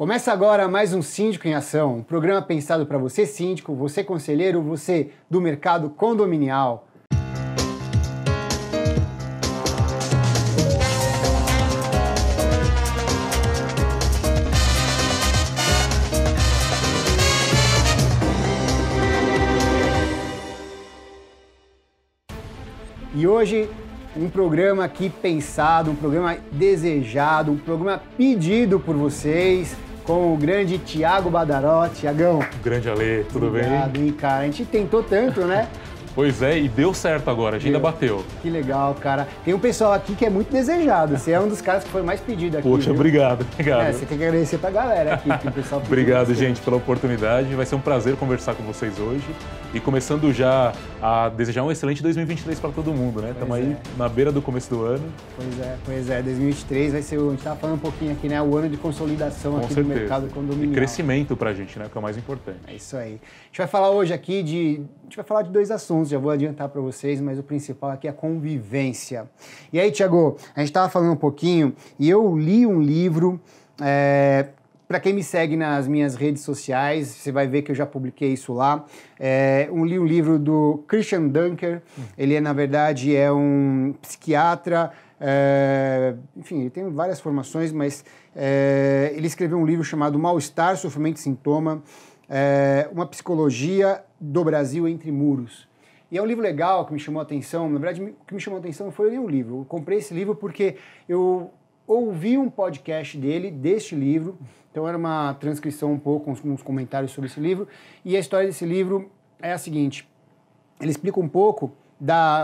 Começa agora mais um Síndico em Ação, um programa pensado para você síndico, você conselheiro, você do mercado condominial. E hoje, um programa aqui pensado, um programa desejado, um programa pedido por vocês, com o grande Thiago Badarotti. Thiagão. Grande Ale, tudo bem? Obrigado, hein, cara? A gente tentou tanto, né? Pois é, e deu certo agora, a agenda bateu. Que legal, cara. Tem um pessoal aqui que é muito desejado. Você é um dos caras que foi mais pedido aqui. Poxa, viu? obrigado. Você tem que agradecer pra galera aqui, que o pessoal pediu. Obrigado, gente, pela oportunidade. Vai ser um prazer conversar com vocês hoje. E começando já a desejar um excelente 2023 para todo mundo, né? Estamos aí na beira do começo do ano. Pois é. 2023 vai ser, a gente estava falando um pouquinho aqui, né? O ano de consolidação aqui do mercado condominial. E crescimento pra gente, né? Que é o mais importante. É isso aí. A gente vai falar hoje aqui a gente vai falar de dois assuntos, já vou adiantar para vocês, mas o principal aqui é a convivência. E aí, Thiago, a gente estava falando um pouquinho e eu li um livro, para quem me segue nas minhas redes sociais, você vai ver que eu já publiquei isso lá. Li um livro do Christian Dunker, ele na verdade é um psiquiatra, enfim, ele tem várias formações, mas ele escreveu um livro chamado Mal-Estar, Sofrimento e Sintoma, uma psicologia do Brasil entre muros. E é um livro legal que me chamou a atenção. Na verdade, o que me chamou a atenção não foi nem um livro. Eu comprei esse livro porque eu ouvi um podcast deste livro. Então era uma transcrição um pouco, uns comentários sobre esse livro. E a história desse livro é a seguinte. Ele explica um pouco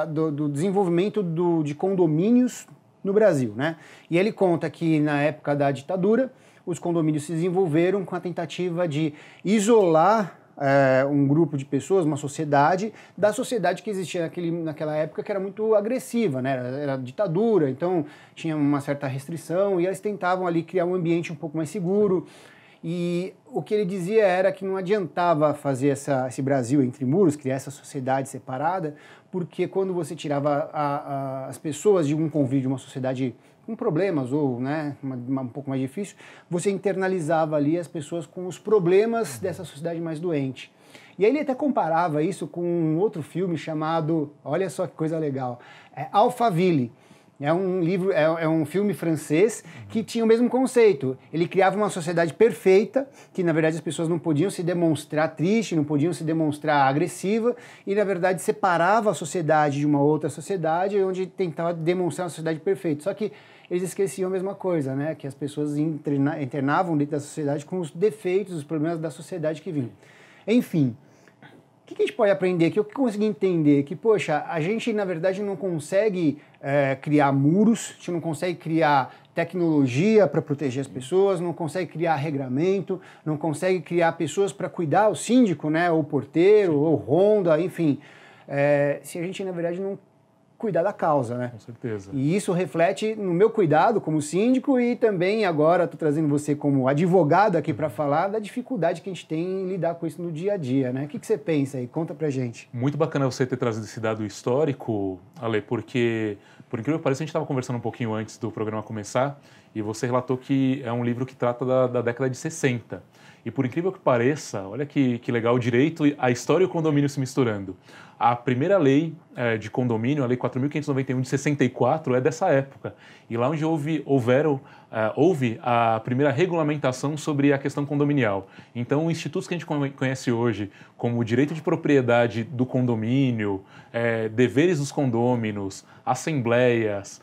do desenvolvimento de condomínios no Brasil, né? E ele conta que na época da ditadura, os condomínios se desenvolveram com a tentativa de isolar um grupo de pessoas, uma sociedade, da sociedade que existia naquela época, que era muito agressiva, né? Era ditadura, então tinha uma certa restrição, e eles tentavam ali criar um ambiente um pouco mais seguro. E o que ele dizia era que não adiantava fazer esse Brasil entre muros, criar essa sociedade separada, porque quando você tirava as pessoas de um convívio de uma sociedade com problemas ou, né, um pouco mais difícil, você internalizava ali as pessoas com os problemas dessa sociedade mais doente. E aí ele até comparava isso com um outro filme chamado, olha só que coisa legal, Alphaville. É um filme francês que tinha o mesmo conceito. Ele criava uma sociedade perfeita, que na verdade as pessoas não podiam se demonstrar triste, não podiam se demonstrar agressiva, e na verdade separava a sociedade de uma outra sociedade, onde tentava demonstrar uma sociedade perfeita. Só que eles esqueciam a mesma coisa, né? Que as pessoas internavam dentro da sociedade com os defeitos, os problemas da sociedade que vinham. Enfim, o que a gente pode aprender aqui? O que eu consegui entender? Que, poxa, a gente, na verdade, não consegue criar muros, a gente não consegue criar tecnologia para proteger as pessoas, não consegue criar regramento, não consegue criar pessoas para cuidar, o síndico, né? Ou o porteiro, ou ronda, enfim. Se a gente, na verdade, não cuidar da causa, né? Com certeza. E isso reflete no meu cuidado como síndico e também agora estou trazendo você como advogado aqui para falar da dificuldade que a gente tem em lidar com isso no dia a dia, né? O que você pensa aí? Conta pra gente. Muito bacana você ter trazido esse dado histórico, Ale, porque, por incrível que pareça, a gente estava conversando um pouquinho antes do programa começar e você relatou que é um livro que trata da década de 60. E por incrível que pareça, olha que legal, o direito, a história e o condomínio se misturando. A primeira lei de condomínio, a Lei 4.591 de 64, é dessa época. E lá onde houve a primeira regulamentação sobre a questão condominial. Então, institutos que a gente conhece hoje, como o direito de propriedade do condomínio, deveres dos condôminos, assembleias,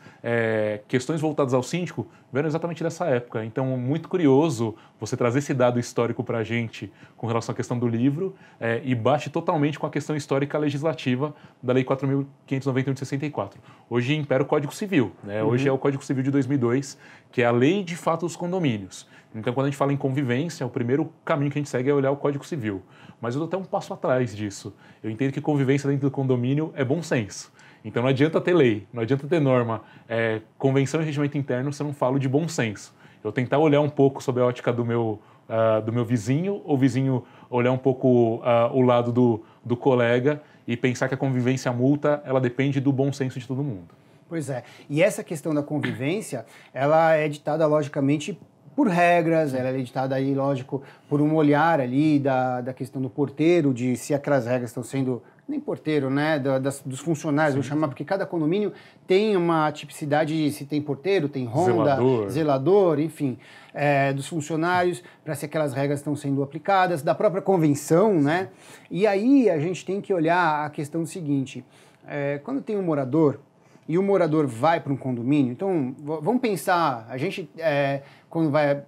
questões voltadas ao síndico, vieram exatamente dessa época. Então, muito curioso você trazer esse dado histórico para a gente com relação à questão do livro e bate totalmente com a questão histórica legislativa da Lei 4.591 de 64. Hoje impera o Código Civil, né? Hoje é o Código Civil de 2002, que é a lei de fato dos condomínios. Então, quando a gente fala em convivência, o primeiro caminho que a gente segue é olhar o Código Civil. Mas eu dou até um passo atrás disso. Eu entendo que convivência dentro do condomínio é bom senso. Então, não adianta ter lei, não adianta ter norma. Convenção e regimento interno, se eu não falo de bom senso. Eu tentar olhar um pouco sobre a ótica do meu vizinho, ou o vizinho olhar um pouco o lado do colega e pensar que a convivência multa, ela depende do bom senso de todo mundo. Pois é. E essa questão da convivência, ela é ditada, logicamente, por regras, ela é editada aí, lógico, por um olhar ali da questão do porteiro, de se aquelas regras estão sendo, nem porteiro, né, dos funcionários, vou chamar, porque cada condomínio tem uma tipicidade de se tem porteiro, tem ronda, zelador, enfim, dos funcionários, para se aquelas regras estão sendo aplicadas, da própria convenção, né, e aí a gente tem que olhar a questão seguinte, quando tem um morador, e o morador vai para um condomínio, então vamos pensar, a gente quando vai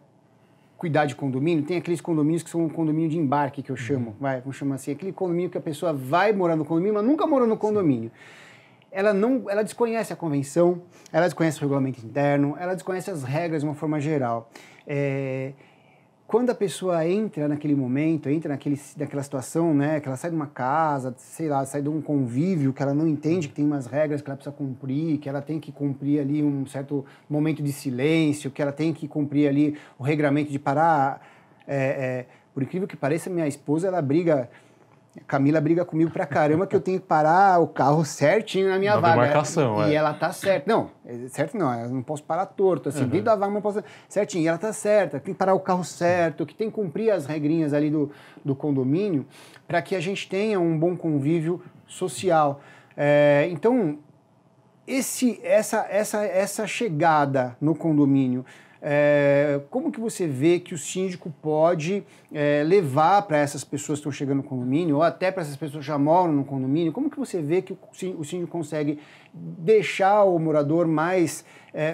cuidar de condomínio, tem aqueles condomínios que são um condomínio de embarque, que eu chamo, vamos chamar assim, aquele condomínio que a pessoa vai morar no condomínio, mas nunca morou no condomínio. Ela desconhece a convenção, ela desconhece o regulamento interno, ela desconhece as regras de uma forma geral. Quando a pessoa entra naquele momento, entra naquela situação, né, que ela sai de uma casa, sei lá, sai de um convívio, que ela não entende que tem umas regras que ela precisa cumprir, que ela tem que cumprir ali um certo momento de silêncio, que ela tem que cumprir ali o regramento de parar. Por incrível que pareça, minha esposa, Camila briga comigo pra caramba que eu tenho que parar o carro certinho na minha vaga. Demarcação, e ela tá certa. Não, certo não, eu não posso parar torto, assim, dentro da vaga não posso... Certinho, e ela tá certa, tem que parar o carro certo, que tem que cumprir as regrinhas ali do condomínio para que a gente tenha um bom convívio social. Então, essa chegada no condomínio, como que você vê que o síndico pode levar para essas pessoas que estão chegando no condomínio, ou até para essas pessoas que já moram no condomínio, como que você vê que o síndico consegue deixar o morador mais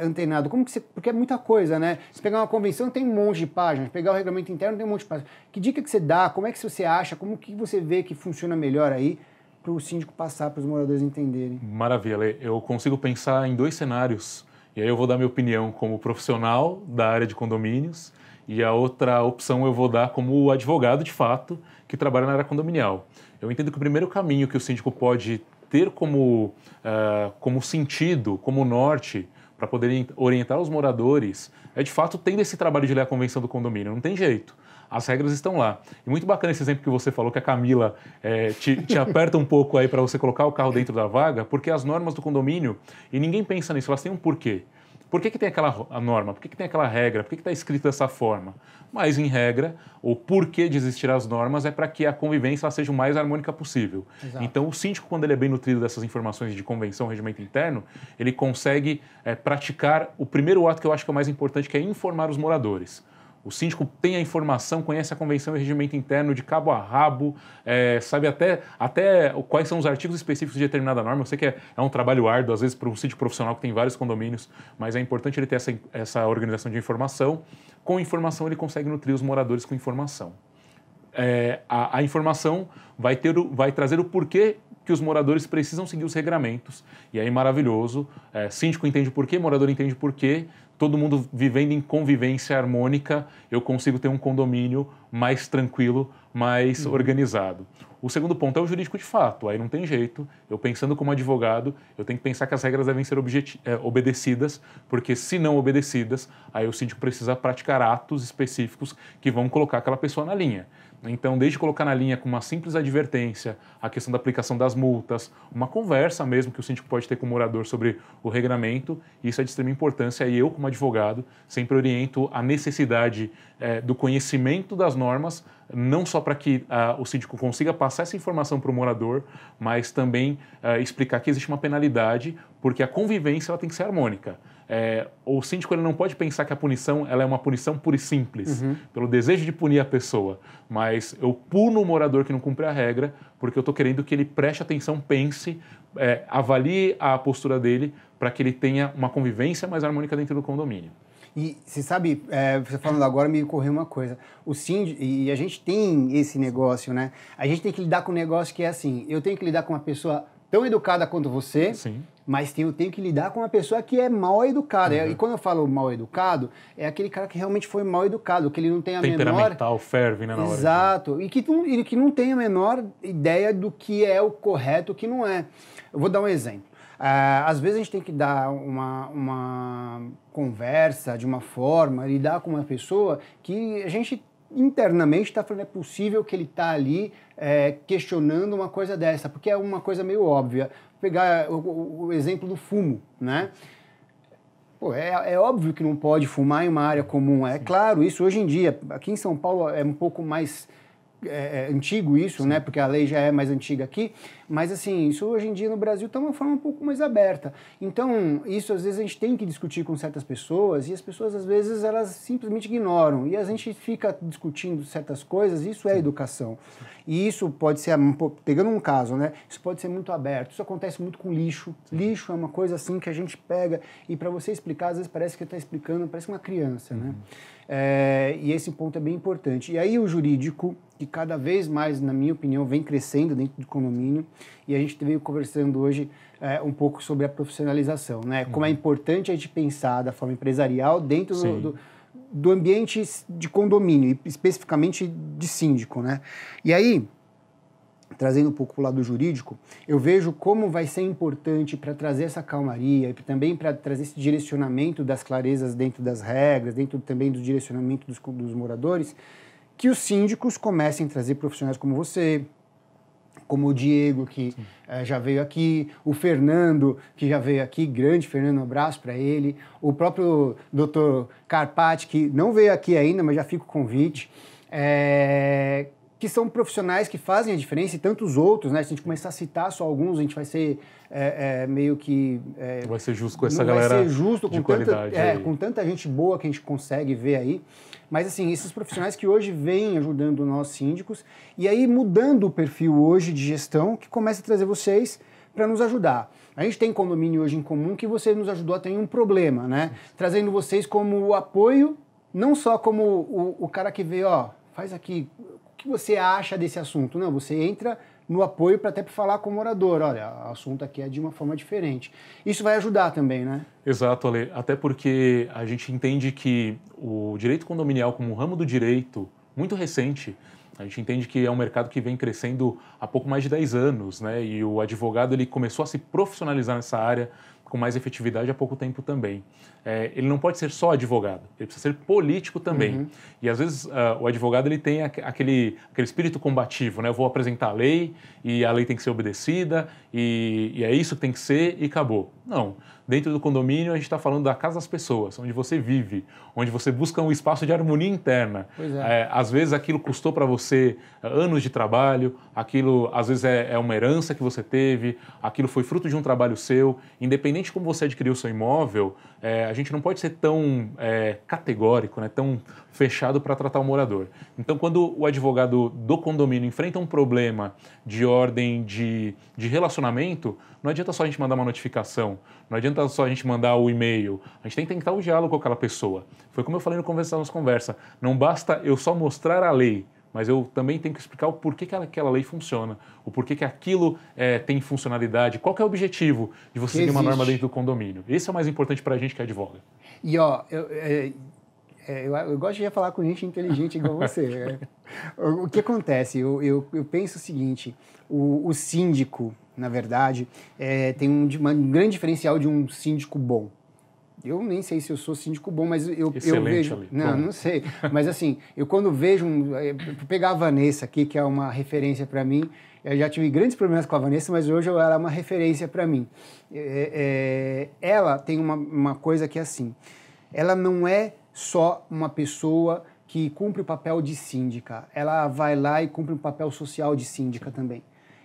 antenado? Porque é muita coisa, né? Se pegar uma convenção tem um monte de páginas, pegar o regulamento interno tem um monte de páginas. Que dica que você dá? Como é que você acha? Como que você vê que funciona melhor aí para o síndico passar, para os moradores entenderem? Maravilha, Lê. Eu consigo pensar em 2 cenários. E aí eu vou dar minha opinião como profissional da área de condomínios e a outra opção eu vou dar como advogado de fato que trabalha na área condominial. Eu entendo que o primeiro caminho que o síndico pode ter como sentido, como norte, para poder orientar os moradores, é de fato tendo esse trabalho de ler a convenção do condomínio. Não tem jeito. As regras estão lá. E muito bacana esse exemplo que você falou, que a Camila te aperta um pouco aí para você colocar o carro dentro da vaga, porque as normas do condomínio, e ninguém pensa nisso, elas têm um porquê. Por que tem aquela norma? Por que tem aquela regra? Por que está escrito dessa forma? Mas, em regra, o porquê de existir as normas é para que a convivência ela seja o mais harmônica possível. Exato. Então, o síndico, quando ele é bem nutrido dessas informações de convenção, regimento interno, ele consegue praticar o primeiro ato que eu acho que é o mais importante, que é informar os moradores. O síndico tem a informação, conhece a convenção e regimento interno de cabo a rabo, sabe até quais são os artigos específicos de determinada norma. Eu sei que é um trabalho árduo, às vezes, para um síndico profissional que tem vários condomínios, mas é importante ele ter essa organização de informação. Com informação, ele consegue nutrir os moradores com informação. A informação vai trazer o porquê que os moradores precisam seguir os regramentos. E aí, maravilhoso. Síndico entende o porquê, morador entende o porquê. Todo mundo vivendo em convivência harmônica, eu consigo ter um condomínio mais tranquilo, mais organizado. O segundo ponto é o jurídico de fato. Aí não tem jeito. Eu pensando como advogado, eu tenho que pensar que as regras devem ser obedecidas, porque se não obedecidas, aí o síndico precisa praticar atos específicos que vão colocar aquela pessoa na linha. Então, desde colocar na linha com uma simples advertência, a questão da aplicação das multas, uma conversa mesmo que o síndico pode ter com o morador sobre o regramento, isso é de extrema importância e eu, como advogado, sempre oriento a necessidade do conhecimento das normas, não só para que o síndico consiga passar essa informação para o morador, mas também explicar que existe uma penalidade, porque a convivência ela tem que ser harmônica. O síndico ele não pode pensar que a punição ela é uma punição pura e simples, pelo desejo de punir a pessoa, mas eu puno o morador que não cumpre a regra, porque eu estou querendo que ele preste atenção, pense, avalie a postura dele para que ele tenha uma convivência mais harmônica dentro do condomínio. E você sabe, você falando agora me ocorreu uma coisa, o síndico, e a gente tem esse negócio, né? A gente tem que lidar com um negócio que é assim, eu tenho que lidar com uma pessoa tão educada quanto você, sim, mas eu tenho que lidar com uma pessoa que é mal educada. E quando eu falo mal educado, é aquele cara que realmente foi mal educado, que ele não tem a menor... Temperamental, ferve, né, na hora. Exato, e que não tem a menor ideia do que é o correto e o que não é. Eu vou dar um exemplo. Às vezes a gente tem que dar uma conversa de uma forma, lidar com uma pessoa que a gente internamente está falando, é possível que ele está ali questionando uma coisa dessa, porque é uma coisa meio óbvia. Vou pegar o exemplo do fumo, né? Pô, é óbvio que não pode fumar em uma área comum. É claro, isso hoje em dia, aqui em São Paulo é um pouco mais antigo isso, né? Porque a lei já é mais antiga aqui. Mas, assim, isso hoje em dia no Brasil está uma forma um pouco mais aberta. Então, isso às vezes a gente tem que discutir com certas pessoas e as pessoas, às vezes, elas simplesmente ignoram. E a gente fica discutindo certas coisas, isso é educação. E isso pode ser, pegando um caso, né? Isso pode ser muito aberto. Isso acontece muito com lixo. Lixo é uma coisa assim que a gente pega e para você explicar, às vezes parece que está explicando, parece uma criança, né? E esse ponto é bem importante. E aí o jurídico, que cada vez mais, na minha opinião, vem crescendo dentro do condomínio, e a gente veio conversando hoje um pouco sobre a profissionalização, né? Como é importante a gente pensar da forma empresarial dentro do ambiente de condomínio, e especificamente de síndico, né? E aí, trazendo um pouco para o lado jurídico, eu vejo como vai ser importante para trazer essa calmaria e também para trazer esse direcionamento das clarezas dentro das regras, dentro também do direcionamento dos moradores, que os síndicos comecem a trazer profissionais como você, como o Diego, que já veio aqui, o Fernando, que já veio aqui, grande Fernando, um abraço para ele, o próprio Dr. Carpati, que não veio aqui ainda, mas já fica o convite, que são profissionais que fazem a diferença, e tantos outros, né? Se a gente começar a citar só alguns, a gente vai ser meio que... vai ser justo com essa galera vai ser justo de qualidade. Com tanta gente boa que a gente consegue ver aí. Mas, assim, esses profissionais que hoje vêm ajudando nós síndicos, e aí mudando o perfil hoje de gestão, que começa a trazer vocês para nos ajudar. A gente tem condomínio hoje em comum que você nos ajudou a ter um problema, né? Trazendo vocês como apoio, não só como o cara que veio, faz aqui, o que você acha desse assunto? Não, você entra no apoio para até falar com o morador, olha, o assunto aqui é de uma forma diferente. Isso vai ajudar também, né? Exato, Ale. Até porque a gente entende que o direito condominial como um ramo do direito muito recente, a gente entende que é um mercado que vem crescendo há pouco mais de 10 anos, né? E o advogado ele começou a se profissionalizar nessa área com mais efetividade há pouco tempo também. Ele não pode ser só advogado, ele precisa ser político também. E às vezes o advogado ele tem aquele espírito combativo, né? Eu vou apresentar a lei e a lei tem que ser obedecida e é isso que tem que ser e acabou. Não. Dentro do condomínio a gente está falando da casa das pessoas, onde você vive, onde você busca um espaço de harmonia interna. Às vezes aquilo custou para você anos de trabalho, aquilo às vezes é uma herança que você teve, aquilo foi fruto de um trabalho seu. Independente de como você adquiriu o seu imóvel, a gente não pode ser tão categórico, né, tão fechado para tratar o morador. Então, quando o advogado do condomínio enfrenta um problema de ordem de relacionamento, não adianta só a gente mandar uma notificação, não adianta só a gente mandar o e-mail, a gente tem que tentar o diálogo com aquela pessoa. Foi como eu falei no começo da nossa conversa, não basta eu só mostrar a lei, mas eu também tenho que explicar o porquê que aquela lei funciona, o porquê que aquilo tem funcionalidade, qual que é o objetivo de você seguir uma norma dentro do condomínio. Esse é o mais importante para a gente que advoga. E, eu gosto de falar com gente inteligente igual você. O que acontece? Eu penso o seguinte, o síndico, na verdade, tem um grande diferencial de um síndico bom. Eu nem sei se eu sou síndico bom, mas eu vejo... Ali. Não sei. Mas assim, eu quando vejo... Vou pegar a Vanessa aqui, que é uma referência para mim. Eu já tive grandes problemas com a Vanessa, mas hoje ela é uma referência para mim. Ela tem uma coisa que é assim, ela não é só uma pessoa que cumpre o papel de síndica. Ela vai lá e cumpre um papel social de síndica também.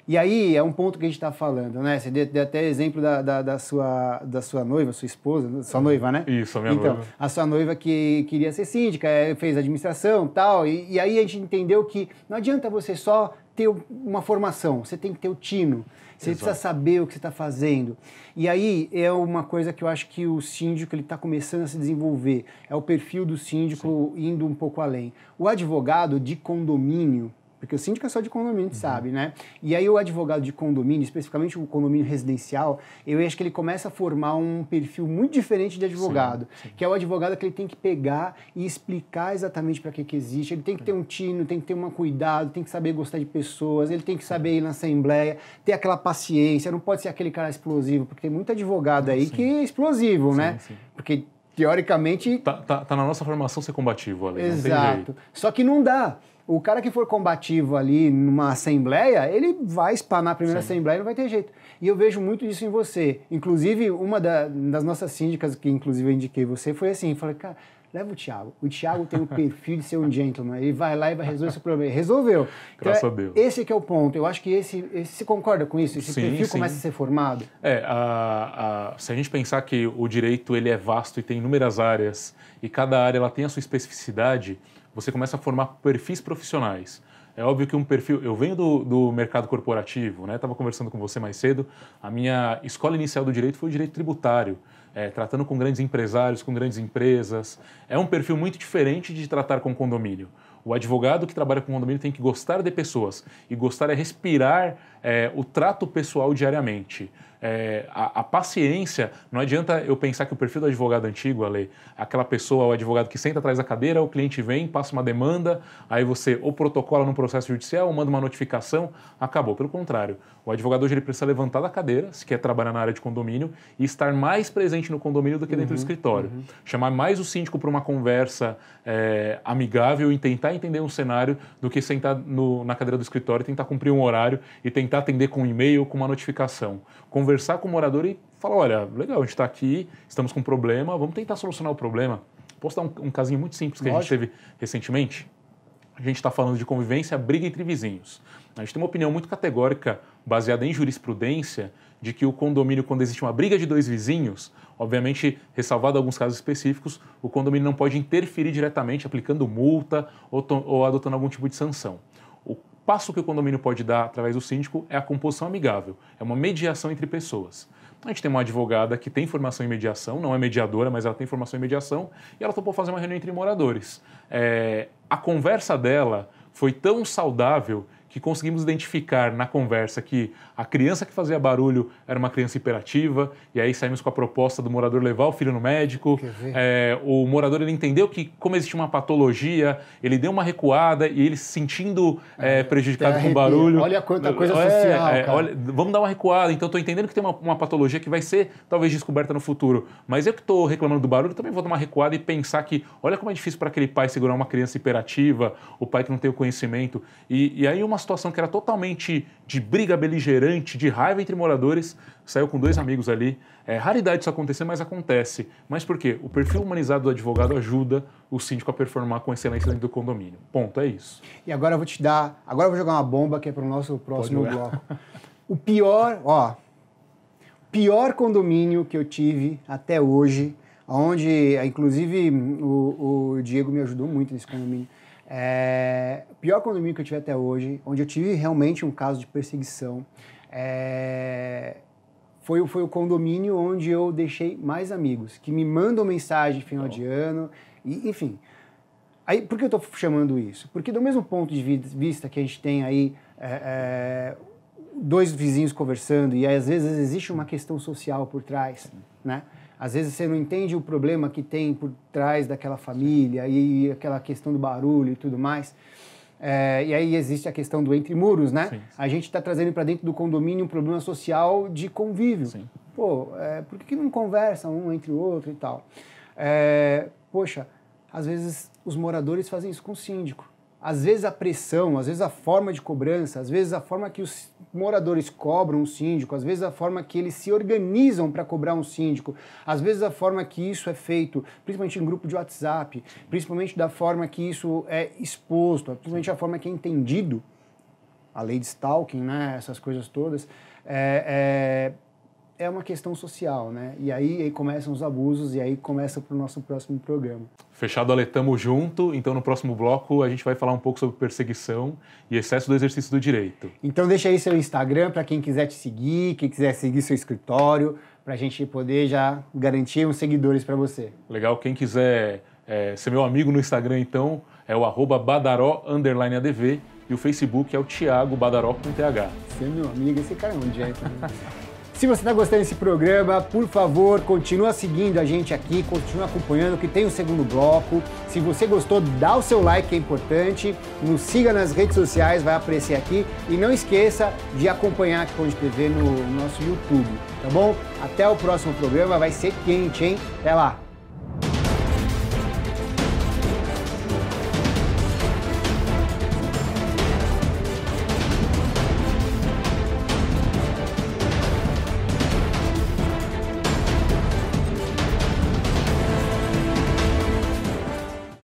E aí é um ponto que a gente está falando, né? Você deu até exemplo da sua noiva, sua esposa, sua noiva, né? Isso, a minha noiva. A sua noiva que queria ser síndica, fez administração e tal, e aí a gente entendeu que não adianta você só ter uma formação, você tem que ter o tino, você precisa saber o que você está fazendo. E aí é uma coisa que eu acho que o síndico está começando a se desenvolver, é o perfil do síndico indo um pouco além. O advogado de condomínio, porque o síndico é só de condomínio, a gente sabe, né? E aí o advogado de condomínio, especificamente o condomínio residencial, eu acho que ele começa a formar um perfil muito diferente de advogado, que é o advogado que ele tem que pegar e explicar exatamente para que existe, ele tem que ter um tino, tem que ter um cuidado, tem que saber gostar de pessoas, ele tem que saber ir na assembleia, ter aquela paciência, não pode ser aquele cara explosivo, porque tem muito advogado aí que é explosivo, né? Porque teoricamente... Tá na nossa formação ser combativo, Ale. Exato. Só que não dá. O cara que for combativo ali numa assembleia, ele vai espanar a primeira assembleia e não vai ter jeito. E eu vejo muito isso em você. Inclusive, uma das nossas síndicas, que inclusive eu indiquei você, foi assim, falei, cara, leva o Thiago. O Thiago tem o perfil de ser um gentleman. Ele vai lá e vai resolver esse problema. Resolveu. Graças a Deus. Esse que é o ponto. Eu acho que você concorda com isso? Esse perfil começa a ser formado? Se a gente pensar que o direito ele é vasto e tem inúmeras áreas, e cada área ela tem a sua especificidade, você começa a formar perfis profissionais. É óbvio que um perfil... Eu venho do mercado corporativo, né? Estava conversando com você mais cedo. A minha escola inicial do direito foi o direito tributário, tratando com grandes empresários, com grandes empresas. É um perfil muito diferente de tratar com condomínio. O advogado que trabalha com condomínio tem que gostar de pessoas. E gostar é respirar o trato pessoal diariamente. A paciência, não adianta eu pensar que o perfil do advogado antigo, Ale, aquela pessoa, o advogado que senta atrás da cadeira, o cliente vem, passa uma demanda, aí você ou protocola no processo judicial, ou manda uma notificação, acabou. Pelo contrário, o advogado hoje ele precisa levantar da cadeira, se quer trabalhar na área de condomínio, e estar mais presente no condomínio do que dentro do escritório. Chamar mais o síndico para uma conversa amigável e tentar entender um cenário do que sentar na cadeira do escritório e tentar cumprir um horário e tentar atender com um e-mail ou com uma notificação. Conversar com o morador e falar, olha, legal, a gente está aqui, estamos com um problema, vamos tentar solucionar o problema. Posso dar um casinho muito simples que a gente teve recentemente? A gente está falando de convivência, briga entre vizinhos. A gente tem uma opinião muito categórica, baseada em jurisprudência, de que o condomínio, quando existe uma briga de dois vizinhos, obviamente, ressalvado alguns casos específicos, o condomínio não pode interferir diretamente aplicando multa ou adotando algum tipo de sanção. O passo que o condomínio pode dar através do síndico é a composição amigável, é uma mediação entre pessoas. A gente tem uma advogada que tem formação em mediação, não é mediadora, mas ela tem formação em mediação, e ela topou fazer uma reunião entre moradores. A conversa dela foi tão saudável que conseguimos identificar na conversa que a criança que fazia barulho era uma criança hiperativa, e aí saímos com a proposta do morador levar o filho no médico. O morador ele entendeu que, como existia uma patologia, ele deu uma recuada e ele se sentindo prejudicado com barulho. Olha quanta coisa social, olha, vamos dar uma recuada, então estou entendendo que tem uma patologia que vai ser talvez descoberta no futuro, mas eu que estou reclamando do barulho também vou dar uma recuada e pensar que olha como é difícil para aquele pai segurar uma criança hiperativa, o pai que não tem o conhecimento, e aí uma situação que era totalmente de briga beligerante, de raiva entre moradores, saiu com dois amigos ali. É raridade isso acontecer, mas acontece. Mas por quê? O perfil humanizado do advogado ajuda o síndico a performar com excelência dentro do condomínio. Ponto, é isso. E agora eu vou jogar uma bomba que é para o nosso próximo bloco. O pior condomínio que eu tive até hoje, onde inclusive o Diego me ajudou muito nesse condomínio. O pior condomínio que eu tive até hoje, onde eu tive realmente um caso de perseguição, foi o condomínio onde eu deixei mais amigos, que me mandam mensagem final de ano, e, enfim. Aí, por que eu estou chamando isso? Porque do mesmo ponto de vista que a gente tem aí dois vizinhos conversando, e aí, às vezes existe uma questão social por trás, né? Às vezes você não entende o problema que tem por trás daquela família e aquela questão do barulho e tudo mais. E aí existe a questão do entre muros, né? Sim. A gente está trazendo para dentro do condomínio um problema social de convívio. Sim. Pô, por que não conversam um entre o outro e tal? Poxa, às vezes os moradores fazem isso com o síndico. Às vezes a pressão, às vezes a forma de cobrança, às vezes a forma que os moradores cobram um síndico, às vezes a forma que eles se organizam para cobrar um síndico, às vezes a forma que isso é feito, principalmente em grupo de WhatsApp, principalmente da forma que isso é exposto, principalmente a forma que é entendido, a lei de stalking, né, essas coisas todas, é uma questão social, né? E aí começam os abusos e aí começa para o nosso próximo programa. Fechado, Ale, tamo junto. Então, no próximo bloco, a gente vai falar um pouco sobre perseguição e excesso do exercício do direito. Então, deixa aí seu Instagram para quem quiser te seguir, quem quiser seguir seu escritório, para a gente poder já garantir uns seguidores para você. Legal. Quem quiser ser meu amigo no Instagram, então, é o @badaró_adv e o Facebook é o Thiago Badaró com TH. Ser meu amigo, esse cara é um jeito, né? Se você está gostando desse programa, por favor, continua seguindo a gente aqui, continua acompanhando, que tem o segundo bloco. Se você gostou, dá o seu like, que é importante. Nos siga nas redes sociais, vai aparecer aqui. E não esqueça de acompanhar aqui Conde TV no nosso YouTube, tá bom? Até o próximo programa, vai ser quente, hein? Até lá!